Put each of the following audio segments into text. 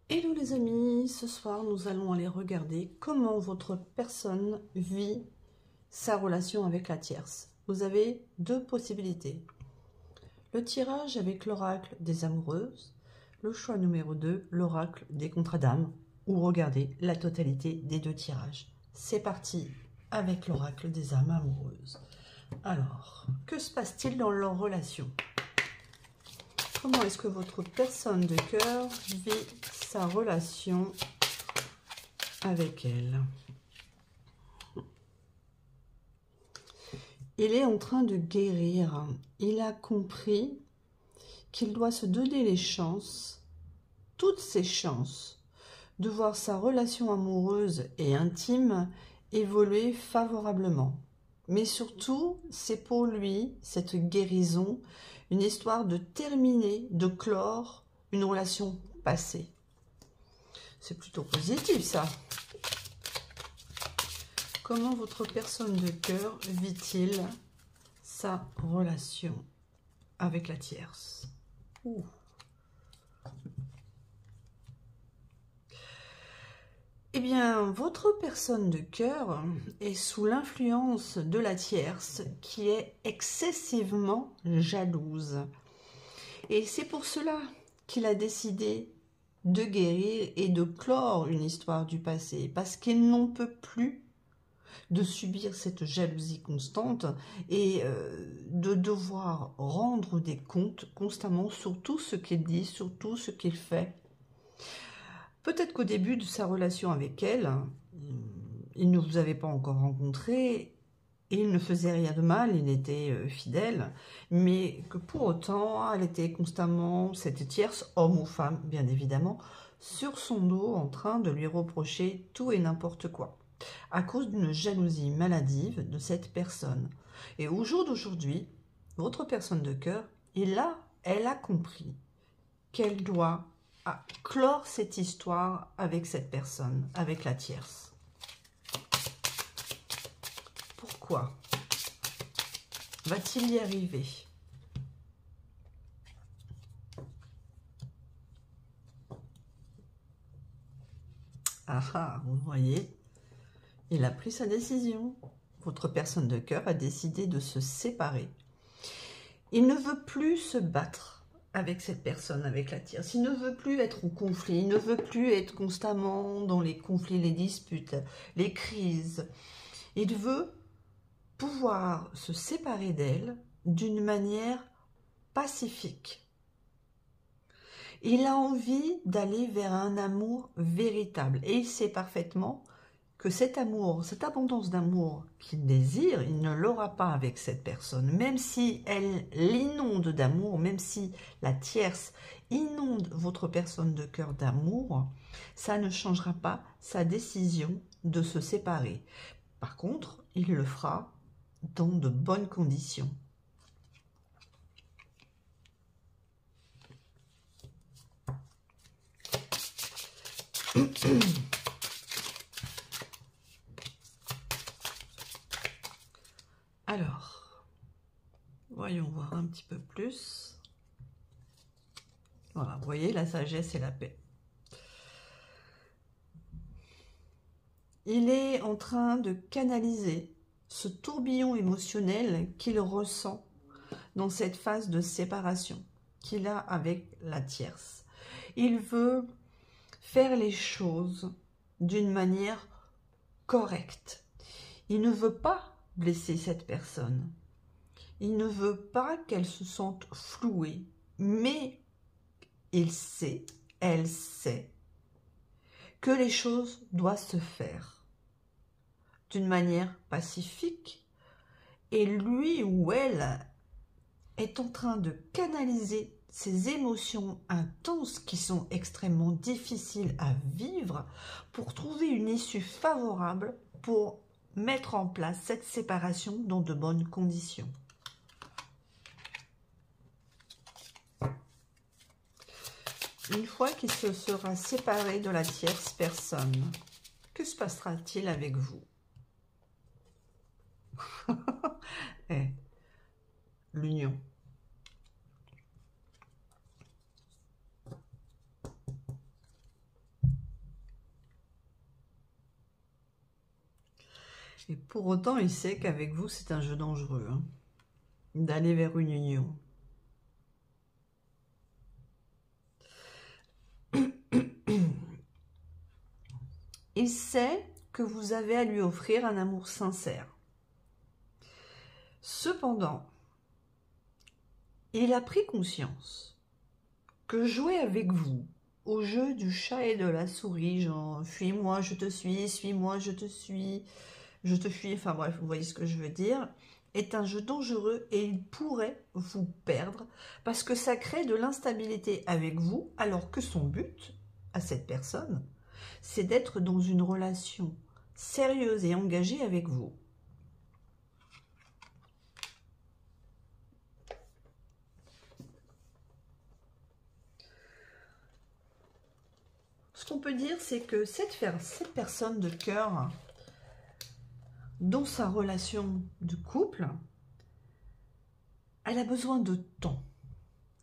Hello les amis, ce soir nous allons aller regarder comment votre personne vit sa relation avec la tierce. Vous avez deux possibilités. Le tirage avec l'oracle des amoureuses, le choix numéro 2, l'oracle des contrats d'âme, ou regardez la totalité des deux tirages. C'est parti avec l'oracle des âmes amoureuses. Alors, que se passe-t-il dans leur relation ? Comment est-ce que votre personne de cœur vit sa relation avec elle? Il est en train de guérir. Il a compris qu'il doit se donner les chances, toutes ses chances, de voir sa relation amoureuse et intime évoluer favorablement. Mais surtout, c'est pour lui, cette guérison, une histoire de terminer, de clore une relation passée. C'est plutôt positif, ça. Comment votre personne de cœur vit-il sa relation avec la tierce? Eh bien, votre personne de cœur est sous l'influence de la tierce qui est excessivement jalouse. Et c'est pour cela qu'il a décidé de guérir et de clore une histoire du passé, parce qu'il n'en peut plus de subir cette jalousie constante et de devoir rendre des comptes constamment sur tout ce qu'il dit, sur tout ce qu'il fait. Peut-être qu'au début de sa relation avec elle, il ne vous avait pas encore rencontré, et il ne faisait rien de mal, il était fidèle, mais que pour autant, elle était constamment, cette tierce, homme ou femme, bien évidemment, sur son dos en train de lui reprocher tout et n'importe quoi, à cause d'une jalousie maladive de cette personne. Et au jour d'aujourd'hui, votre personne de cœur, elle a compris qu'elle doit clore cette histoire avec cette personne, avec la tierce. Pourquoi va-t-il y arriver? Ah, vous voyez, il a pris sa décision. Votre personne de cœur a décidé de se séparer. Il ne veut plus se battre avec cette personne, avec la tierce. Il ne veut plus être au conflit. Il ne veut plus être constamment dans les conflits, les disputes, les crises. Il veut pouvoir se séparer d'elle d'une manière pacifique. Il a envie d'aller vers un amour véritable. Et il sait parfaitement que cet amour, cette abondance d'amour qu'il désire, il ne l'aura pas avec cette personne. Même si elle l'inonde d'amour, même si la tierce inonde votre personne de cœur d'amour, ça ne changera pas sa décision de se séparer. Par contre, il le fera dans de bonnes conditions. Alors, voyons voir un petit peu plus. Voilà, vous voyez, la sagesse et la paix. Il est en train de canaliser ce tourbillon émotionnel qu'il ressent dans cette phase de séparation qu'il a avec la tierce. Il veut faire les choses d'une manière correcte. Il ne veut pas blesser cette personne. Il ne veut pas qu'elle se sente flouée, mais il sait, elle sait, que les choses doivent se faire d'une manière pacifique, et lui ou elle est en train de canaliser ces émotions intenses qui sont extrêmement difficiles à vivre pour trouver une issue favorable pour mettre en place cette séparation dans de bonnes conditions. Une fois qu'il se sera séparé de la tierce personne, que se passera-t-il avec vous? L'union. Et pour autant, il sait qu'avec vous, c'est un jeu dangereux, hein, d'aller vers une union. Il sait que vous avez à lui offrir un amour sincère. Cependant, il a pris conscience que jouer avec vous, au jeu du chat et de la souris, genre « fuis-moi, je te suis-moi, je te suis, je te fuis », enfin bref, vous voyez ce que je veux dire, est un jeu dangereux et il pourrait vous perdre parce que ça crée de l'instabilité avec vous alors que son but, à cette personne, c'est d'être dans une relation sérieuse et engagée avec vous. Ce qu'on peut dire, c'est que cette personne de cœur, dans sa relation de couple, elle a besoin de temps.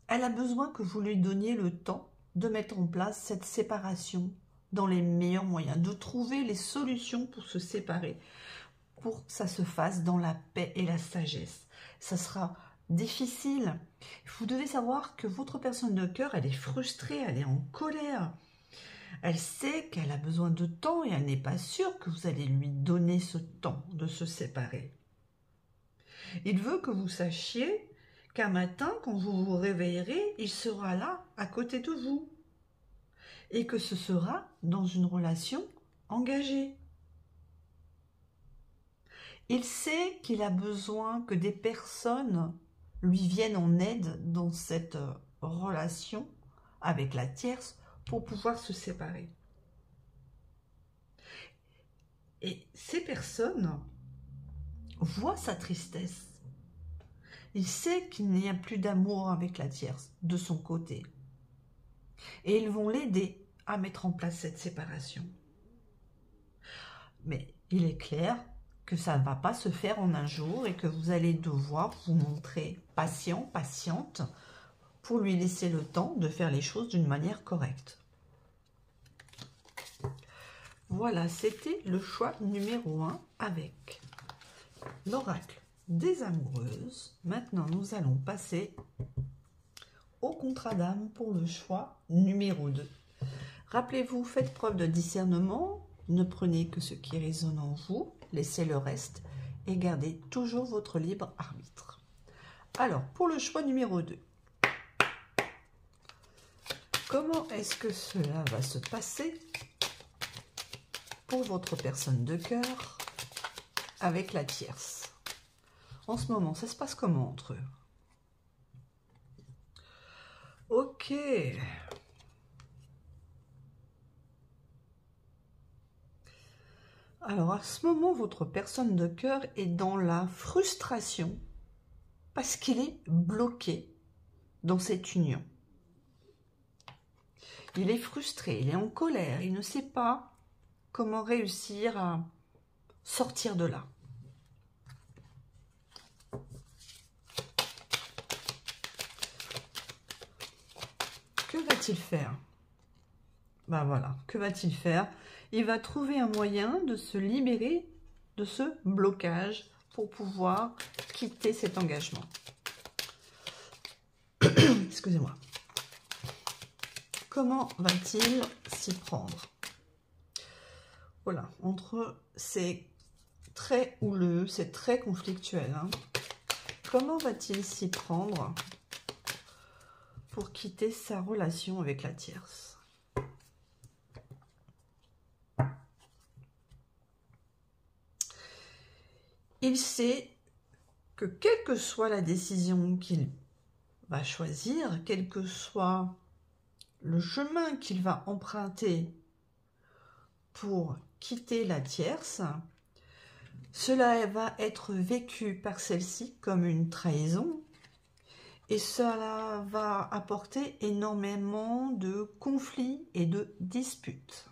Elle a besoin que vous lui donniez le temps de mettre en place cette séparation dans les meilleurs moyens, de trouver les solutions pour se séparer, pour que ça se fasse dans la paix et la sagesse. Ça sera difficile. Vous devez savoir que votre personne de cœur, elle est frustrée, elle est en colère. Elle sait qu'elle a besoin de temps et elle n'est pas sûre que vous allez lui donner ce temps de se séparer. Il veut que vous sachiez qu'un matin, quand vous vous réveillerez, il sera là, à côté de vous. Et que ce sera dans une relation engagée. Il sait qu'il a besoin que des personnes lui viennent en aide dans cette relation avec la tierce pour pouvoir se séparer. Et ces personnes voient sa tristesse. Il sait qu'il n'y a plus d'amour avec la tierce de son côté. Et ils vont l'aider à mettre en place cette séparation. Mais il est clair que ça ne va pas se faire en un jour et que vous allez devoir vous montrer patient, patiente, pour lui laisser le temps de faire les choses d'une manière correcte. Voilà, c'était le choix numéro 1 avec l'oracle des amoureuses. Maintenant, nous allons passer au contrat d'âme pour le choix numéro 2. Rappelez-vous, faites preuve de discernement, ne prenez que ce qui résonne en vous, laissez le reste et gardez toujours votre libre arbitre. Alors, pour le choix numéro 2, comment est-ce que cela va se passer pour votre personne de cœur avec la tierce? En ce moment, ça se passe comment entre eux? Ok. Alors, à ce moment, votre personne de cœur est dans la frustration parce qu'il est bloqué dans cette union. Il est frustré, il est en colère, il ne sait pas comment réussir à sortir de là. Que va-t-il faire? Ben voilà, que va-t-il faire? Il va trouver un moyen de se libérer de ce blocage pour pouvoir quitter cet engagement. Excusez-moi. Comment va-t-il s'y prendre? Voilà, entre c'est très houleux, c'est très conflictuel. Hein. Comment va-t-il s'y prendre pour quitter sa relation avec la tierce? Il sait que quelle que soit la décision qu'il va choisir, quel que soit le chemin qu'il va emprunter pour quitter la tierce, cela va être vécu par celle-ci comme une trahison et cela va apporter énormément de conflits et de disputes.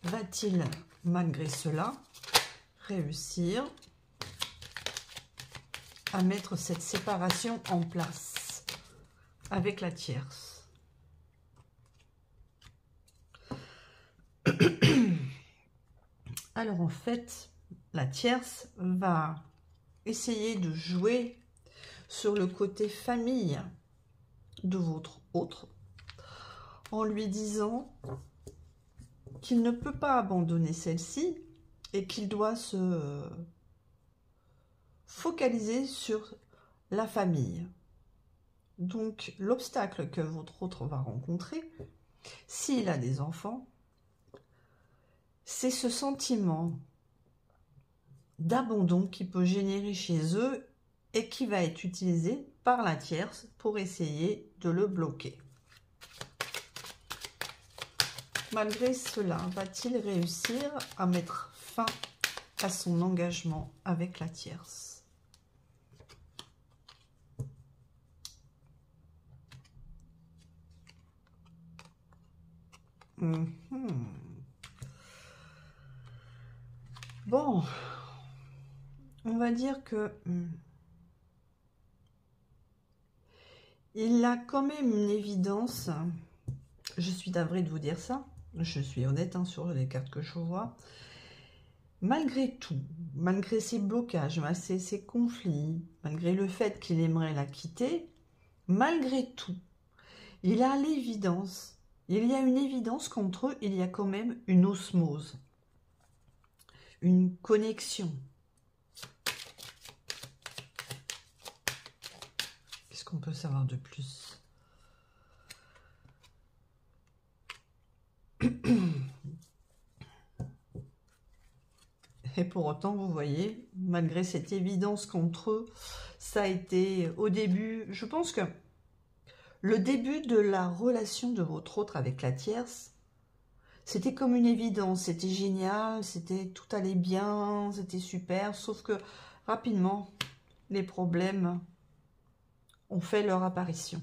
Va-t-il, malgré cela, réussir à mettre cette séparation en place avec la tierce? Alors en fait, la tierce va essayer de jouer sur le côté famille de votre autre en lui disant qu'il ne peut pas abandonner celle-ci et qu'il doit se focaliser sur la famille. Donc l'obstacle que votre autre va rencontrer, s'il a des enfants, c'est ce sentiment d'abandon qui peut générer chez eux et qui va être utilisé par la tierce pour essayer de le bloquer. Malgré cela, va-t-il réussir à mettre fin à son engagement avec la tierce? Bon, on va dire que il a quand même une évidence. Je suis navrée de vous dire ça. Je suis honnête sur les cartes que je vois. Malgré tout, malgré ses blocages, malgré ses conflits, malgré le fait qu'il aimerait la quitter, malgré tout, il a l'évidence. Il y a une évidence qu'entre eux, il y a quand même une osmose, une connexion. Qu'est-ce qu'on peut savoir de plus? Et pour autant, vous voyez, malgré cette évidence qu'entre eux, ça a été au début, je pense que le début de la relation de votre autre avec la tierce, c'était comme une évidence, c'était génial, c'était tout allait bien, c'était super, sauf que rapidement, les problèmes ont fait leur apparition.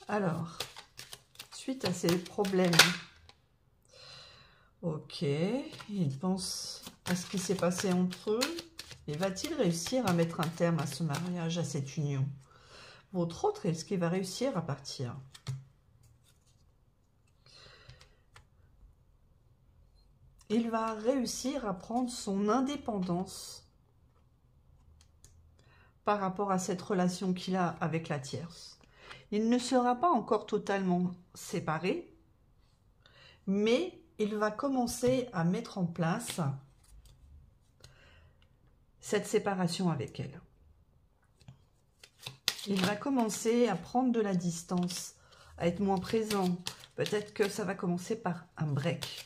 Alors, suite à ces problèmes, ok, il pense à ce qui s'est passé entre eux, et va-t-il réussir à mettre un terme à ce mariage, à cette union? Votre autre, est-ce qu'il va réussir à partir? Il va réussir à prendre son indépendance par rapport à cette relation qu'il a avec la tierce. Il ne sera pas encore totalement séparé, mais il va commencer à mettre en place cette séparation avec elle. Il va commencer à prendre de la distance, à être moins présent. Peut-être que ça va commencer par un break.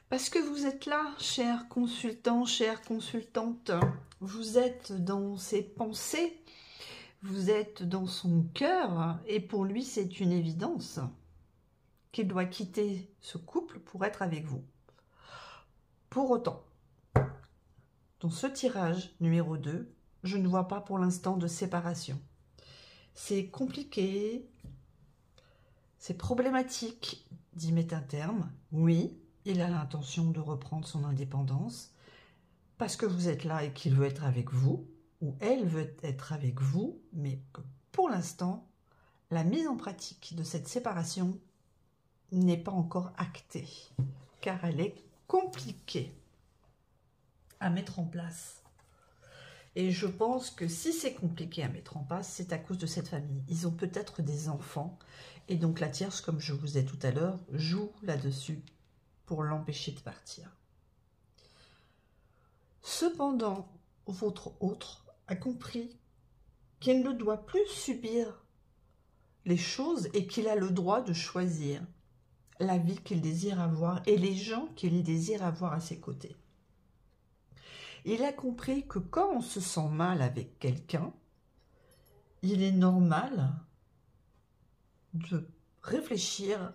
Parce que vous êtes là, cher consultant, chère consultante. Vous êtes dans ses pensées, vous êtes dans son cœur, et pour lui, c'est une évidence qu'il doit quitter ce couple pour être avec vous. Pour autant, dans ce tirage numéro 2, je ne vois pas pour l'instant de séparation. C'est compliqué, c'est problématique d'y mettre un terme. Oui, il a l'intention de reprendre son indépendance parce que vous êtes là et qu'il veut être avec vous, ou elle veut être avec vous, mais que pour l'instant, la mise en pratique de cette séparation n'est pas encore actée, car elle est compliquée à mettre en place. Et je pense que si c'est compliqué à mettre en place, c'est à cause de cette famille. Ils ont peut-être des enfants, et donc la tierce, comme je vous ai tout à l'heure, joue là-dessus pour l'empêcher de partir. Cependant, votre autre a compris qu'il ne doit plus subir les choses et qu'il a le droit de choisir la vie qu'il désire avoir et les gens qu'il désire avoir à ses côtés. Il a compris que quand on se sent mal avec quelqu'un, il est normal de réfléchir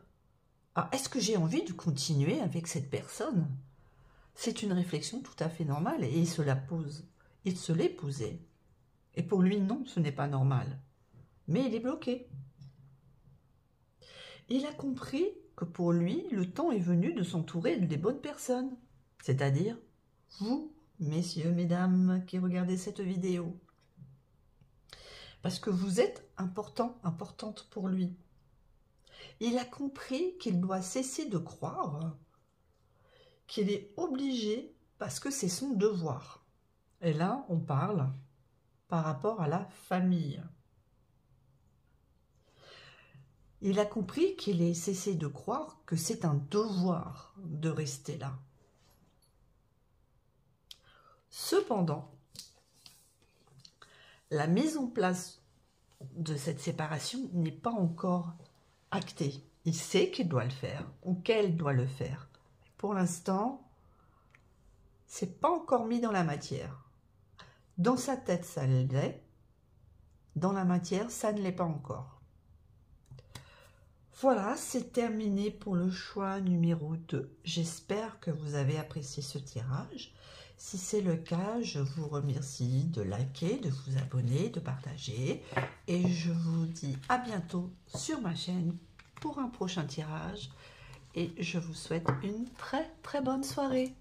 à est-ce que j'ai envie de continuer avec cette personne? C'est une réflexion tout à fait normale et il se la pose. Il se l'est posée. Et pour lui, non, ce n'est pas normal. Mais il est bloqué. Il a compris que pour lui, le temps est venu de s'entourer des bonnes personnes. C'est-à-dire vous, messieurs, mesdames, qui regardez cette vidéo. parce que vous êtes important, importante pour lui. Il a compris qu'il doit cesser de croire qu'il est obligé parce que c'est son devoir. Et là, on parle par rapport à la famille. Il a compris qu'il est cessé de croire que c'est un devoir de rester là. Cependant, la mise en place de cette séparation n'est pas encore actée. Il sait qu'il doit le faire ou qu'elle doit le faire. Pour l'instant, c'est pas encore mis dans la matière. Dans sa tête, ça l'est. Dans la matière, ça ne l'est pas encore. Voilà, c'est terminé pour le choix numéro 2. J'espère que vous avez apprécié ce tirage. Si c'est le cas, je vous remercie de liker, de vous abonner, de partager. Et je vous dis à bientôt sur ma chaîne pour un prochain tirage. Et je vous souhaite une très très bonne soirée.